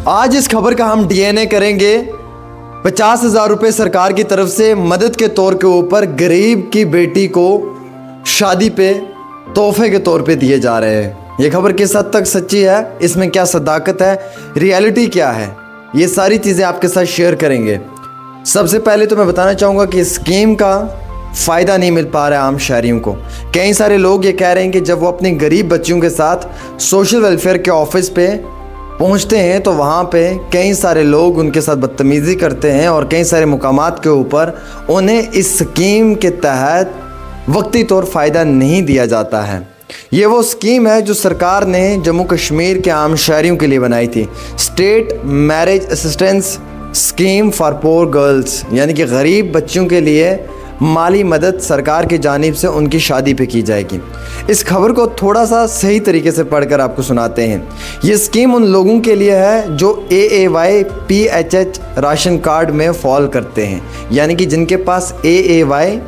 आज इस खबर का हम डीएनए करेंगे। 50,000 रुपये सरकार की तरफ से मदद के तौर के ऊपर गरीब की बेटी को शादी पे तोहफे के तौर पे दिए जा रहे हैं। ये खबर किस हद तक सच्ची है, इसमें क्या सदाकत है, रियलिटी क्या है, ये सारी चीज़ें आपके साथ शेयर करेंगे। सबसे पहले तो मैं बताना चाहूँगा कि स्कीम का फ़ायदा नहीं मिल पा रहा है आम शहरियों को। कई सारे लोग ये कह रहे हैं कि जब वो अपनी गरीब बच्चियों के साथ सोशल वेलफेयर के ऑफिस पे पहुंचते हैं तो वहाँ पे कई सारे लोग उनके साथ बदतमीज़ी करते हैं और कई सारे मुकामात के ऊपर उन्हें इस स्कीम के तहत वक्ती तौर फ़ायदा नहीं दिया जाता है। ये वो स्कीम है जो सरकार ने जम्मू कश्मीर के आम शहरियों के लिए बनाई थी, state marriage assistance scheme for poor girls, यानी कि गरीब बच्चों के लिए माली मदद सरकार की जानिब से उनकी शादी पे की जाएगी। इस खबर को थोड़ा सा सही तरीके से पढ़कर आपको सुनाते हैं। ये स्कीम उन लोगों के लिए है जो AAY PHH राशन कार्ड में फॉल करते हैं, यानी कि जिनके पास AAY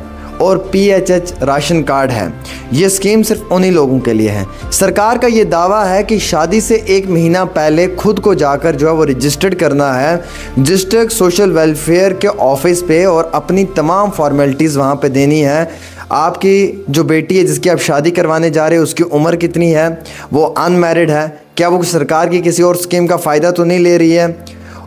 और PHH राशन कार्ड है। ये स्कीम सिर्फ उन्हीं लोगों के लिए है। सरकार का ये दावा है कि शादी से 1 महीना पहले खुद को जाकर जो है वो रजिस्टर्ड करना है डिस्ट्रिक्ट सोशल वेलफेयर के ऑफिस पे और अपनी तमाम फॉर्मेलिटीज़ वहाँ पे देनी है। आपकी जो बेटी है जिसकी आप शादी करवाने जा रहे हैं उसकी उम्र कितनी है, वो अनमैरिड है, क्या वो सरकार की किसी और स्कीम का फ़ायदा तो नहीं ले रही है,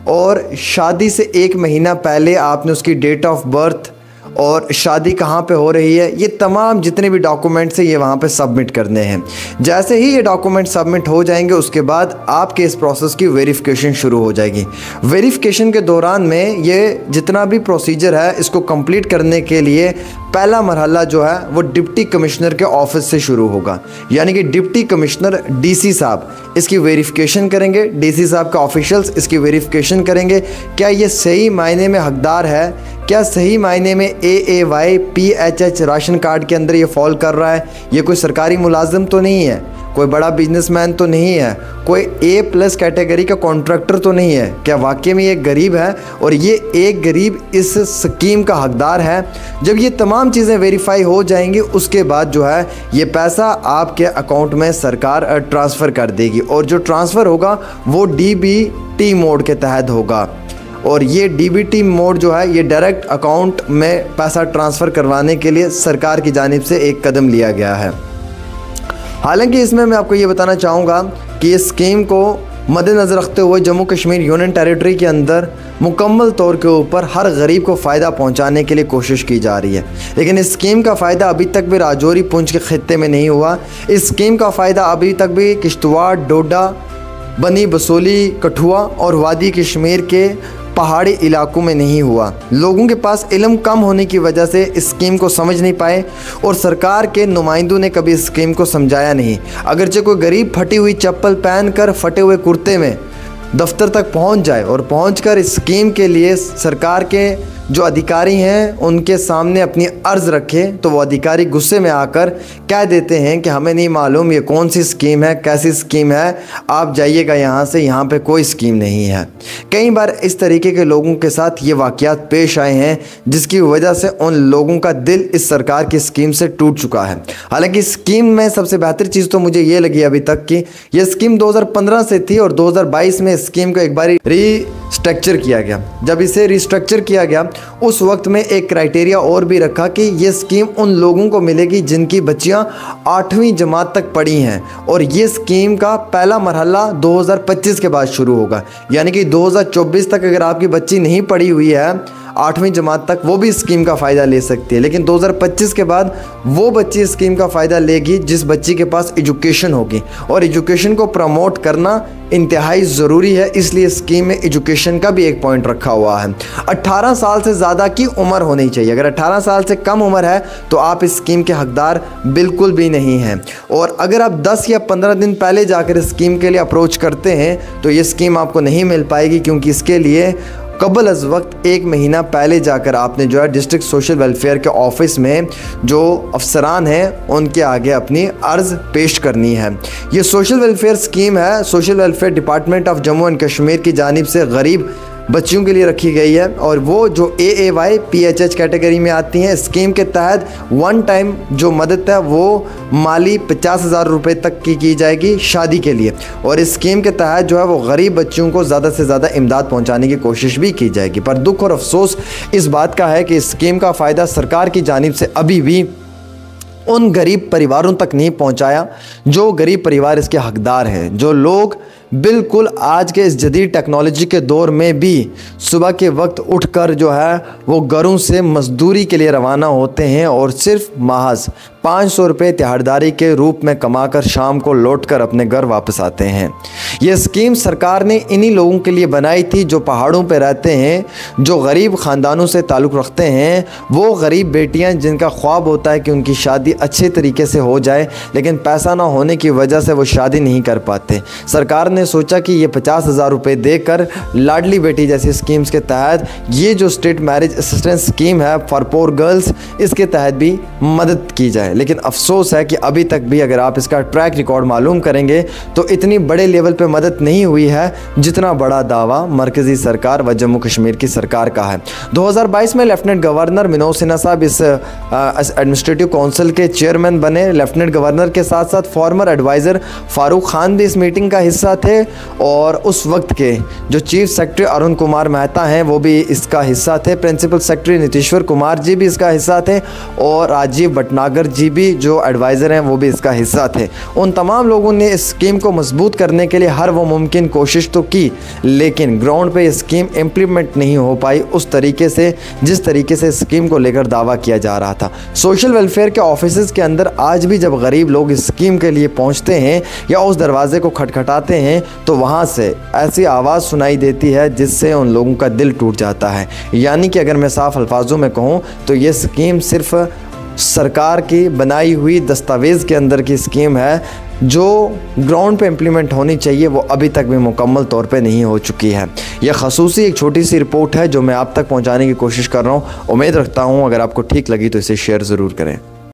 और शादी से 1 महीना पहले आपने उसकी डेट ऑफ बर्थ और शादी कहाँ पे हो रही है, ये तमाम जितने भी डॉक्यूमेंट्स हैं ये वहाँ पे सबमिट करने हैं। जैसे ही ये डॉक्यूमेंट सबमिट हो जाएंगे उसके बाद आपके इस प्रोसेस की वेरिफिकेशन शुरू हो जाएगी। वेरिफिकेशन के दौरान में ये जितना भी प्रोसीजर है इसको कंप्लीट करने के लिए पहला मरहला जो है वो डिप्टी कमिश्नर के ऑफिस से शुरू होगा, यानी कि डिप्टी कमिश्नर DC साहब इसकी वेरिफिकेशन करेंगे, DC साहब का ऑफिशियल्स इसकी वेरिफिकेशन करेंगे क्या ये सही मायने में हकदार है, क्या सही मायने में AAY PHH राशन कार्ड के अंदर ये फॉल कर रहा है, ये कोई सरकारी मुलाजिम तो नहीं है, कोई बड़ा बिजनेसमैन तो नहीं है, कोई A+ कैटेगरी का कॉन्ट्रैक्टर तो नहीं है, क्या वाकई में ये गरीब है और ये एक गरीब इस स्कीम का हकदार है। जब ये तमाम चीज़ें वेरीफाई हो जाएंगी उसके बाद जो है ये पैसा आपके अकाउंट में सरकार ट्रांसफ़र कर देगी और जो ट्रांसफ़र होगा वो DBT मोड के तहत होगा। और ये DBT मोड जो है ये डायरेक्ट अकाउंट में पैसा ट्रांसफ़र करवाने के लिए सरकार की जानिब से एक कदम लिया गया है। हालांकि इसमें मैं आपको ये बताना चाहूँगा कि इस स्कीम को मद्देनज़र रखते हुए जम्मू कश्मीर यूनियन टेरिटरी के अंदर मुकम्मल तौर के ऊपर हर गरीब को फ़ायदा पहुंचाने के लिए कोशिश की जा रही है, लेकिन इस स्कीम का फ़ायदा अभी तक भी राजौरी पुंछ के खित्ते में नहीं हुआ। इस स्कीम का फ़ायदा अभी तक भी किश्तवाड़, डोडा, बनी बसोली, कठुआ और वादी कश्मीर के पहाड़ी इलाकों में नहीं हुआ। लोगों के पास इल्म कम होने की वजह से इस स्कीम को समझ नहीं पाए और सरकार के नुमाइंदों ने कभी इस स्कीम को समझाया नहीं। अगरचे कोई गरीब फटी हुई चप्पल पहनकर फटे हुए कुर्ते में दफ्तर तक पहुंच जाए और पहुंचकर इस स्कीम के लिए सरकार के जो अधिकारी हैं उनके सामने अपनी अर्ज़ रखे तो वो अधिकारी गुस्से में आकर कह देते हैं कि हमें नहीं मालूम ये कौन सी स्कीम है, कैसी स्कीम है, आप जाइएगा यहाँ से, यहाँ पे कोई स्कीम नहीं है। कई बार इस तरीके के लोगों के साथ ये वाक़यात पेश आए हैं जिसकी वजह से उन लोगों का दिल इस सरकार की स्कीम से टूट चुका है। हालांकि स्कीम में सबसे बेहतर चीज़ तो मुझे ये लगी अभी तक कि यह स्कीम 2015 से थी और 2022 में स्कीम को एक बार रीस्ट्रक्चर किया गया। जब इसे रीस्ट्रक्चर किया गया उस वक्त में एक क्राइटेरिया और भी रखा कि ये स्कीम उन लोगों को मिलेगी जिनकी बच्चियां 8वीं जमात तक पढ़ी हैं और ये स्कीम का पहला मरहला 2025 के बाद शुरू होगा, यानी कि 2024 तक अगर आपकी बच्ची नहीं पढ़ी हुई है 8वीं जमात तक वो भी स्कीम का फ़ायदा ले सकती है, लेकिन 2025 के बाद वो बच्ची स्कीम का फ़ायदा लेगी जिस बच्ची के पास एजुकेशन होगी और एजुकेशन को प्रमोट करना इंतहाई ज़रूरी है, इसलिए स्कीम में एजुकेशन का भी एक पॉइंट रखा हुआ है। 18 साल से ज़्यादा की उम्र होनी चाहिए, अगर 18 साल से कम उम्र है तो आप इस स्कीम के हकदार बिल्कुल भी नहीं हैं। और अगर आप 10 या 15 दिन पहले जाकर इस स्कीम के लिए अप्रोच करते हैं तो ये स्कीम आपको नहीं मिल पाएगी, क्योंकि इसके लिए कबल अज़ वक्त 1 महीना पहले जाकर आपने जो है डिस्ट्रिक्ट सोशल वेलफेयर के ऑफिस में जो अफसरान हैं उनके आगे अपनी अर्ज़ पेश करनी है। ये सोशल वेलफेयर स्कीम है, social welfare department of Jammu and Kashmir की जानिब से गरीब बच्चियों के लिए रखी गई है और वो जो AAY PHH कैटेगरी में आती हैं। स्कीम के तहत वन टाइम जो मदद है वो माली 50,000 रुपये तक की जाएगी शादी के लिए, और इस स्कीम के तहत जो है वो गरीब बच्चों को ज़्यादा से ज़्यादा इमदाद पहुंचाने की कोशिश भी की जाएगी। पर दुख और अफसोस इस बात का है कि इस स्कीम का फ़ायदा सरकार की जानिब से अभी भी उन गरीब परिवारों तक नहीं पहुंचाया जो गरीब परिवार इसके हकदार हैं, जो लोग बिल्कुल आज के इस जदीद टेक्नोलॉजी के दौर में भी सुबह के वक्त उठकर जो है वो घरों से मजदूरी के लिए रवाना होते हैं और सिर्फ महज 500 रुपये तिहाड़दारी के रूप में कमाकर शाम को लौटकर अपने घर वापस आते हैं। ये स्कीम सरकार ने इन्हीं लोगों के लिए बनाई थी जो पहाड़ों पर रहते हैं, जो गरीब ख़ानदानों से ताल्लुक़ रखते हैं, वो गरीब बेटियां जिनका ख्वाब होता है कि उनकी शादी अच्छे तरीके से हो जाए, लेकिन पैसा ना होने की वजह से वो शादी नहीं कर पाते। सरकार ने सोचा कि ये 50,000 रुपये देकर लाडली बेटी जैसी स्कीम्स के तहत ये जो स्टेट मैरिज असिस्टेंस स्कीम है फॉर पुअर गर्ल्स, इसके तहत भी मदद की जाए। लेकिन अफसोस है कि अभी तक भी अगर आप इसका ट्रैक रिकॉर्ड मालूम करेंगे तो इतनी बड़े लेवल पे मदद नहीं हुई है जितना बड़ा दावा मरकज़ी सरकार व जम्मू कश्मीर की सरकार का है। 2022 में लेफ्टिनेंट गवर्नर मनोज सिन्हा साहब इस एडमिनिस्ट्रेटिव काउंसिल के चेयरमैन बने। लेफ्टिनेंट गवर्नर के साथ साथ फॉर्मर एडवाइज़र फारूक खान भी इस मीटिंग का हिस्सा थे और उस वक्त के जो चीफ सेक्रेटरी अरुण कुमार मेहता हैं वो भी इसका हिस्सा थे। प्रिंसिपल सेक्रेटरी नीतीश्वर कुमार जी भी इसका हिस्सा थे और राजीव भटनागर जी भी जो एडवाइज़र हैं वो भी इसका हिस्सा थे। उन तमाम लोगों ने इस स्कीम को मजबूत करने के लिए हर वो मुमकिन कोशिश तो की, लेकिन ग्राउंड पे ये स्कीम इम्प्लीमेंट नहीं हो पाई उस तरीके से जिस तरीके से स्कीम को लेकर दावा किया जा रहा था। सोशल वेलफेयर के ऑफिस के अंदर आज भी जब गरीब लोग इस स्कीम के लिए पहुँचते हैं या उस दरवाजे को खटखटाते हैं तो वहाँ से ऐसी आवाज़ सुनाई देती है जिससे उन लोगों का दिल टूट जाता है। यानी कि अगर मैं साफ अल्फाजों में कहूँ तो ये स्कीम सिर्फ सरकार की बनाई हुई दस्तावेज़ के अंदर की स्कीम है, जो ग्राउंड पे इम्प्लीमेंट होनी चाहिए वो अभी तक भी मुकम्मल तौर पे नहीं हो चुकी है। यह ख़ुसूसी एक छोटी सी रिपोर्ट है जो मैं आप तक पहुंचाने की कोशिश कर रहा हूं। उम्मीद रखता हूं अगर आपको ठीक लगी तो इसे शेयर ज़रूर करें।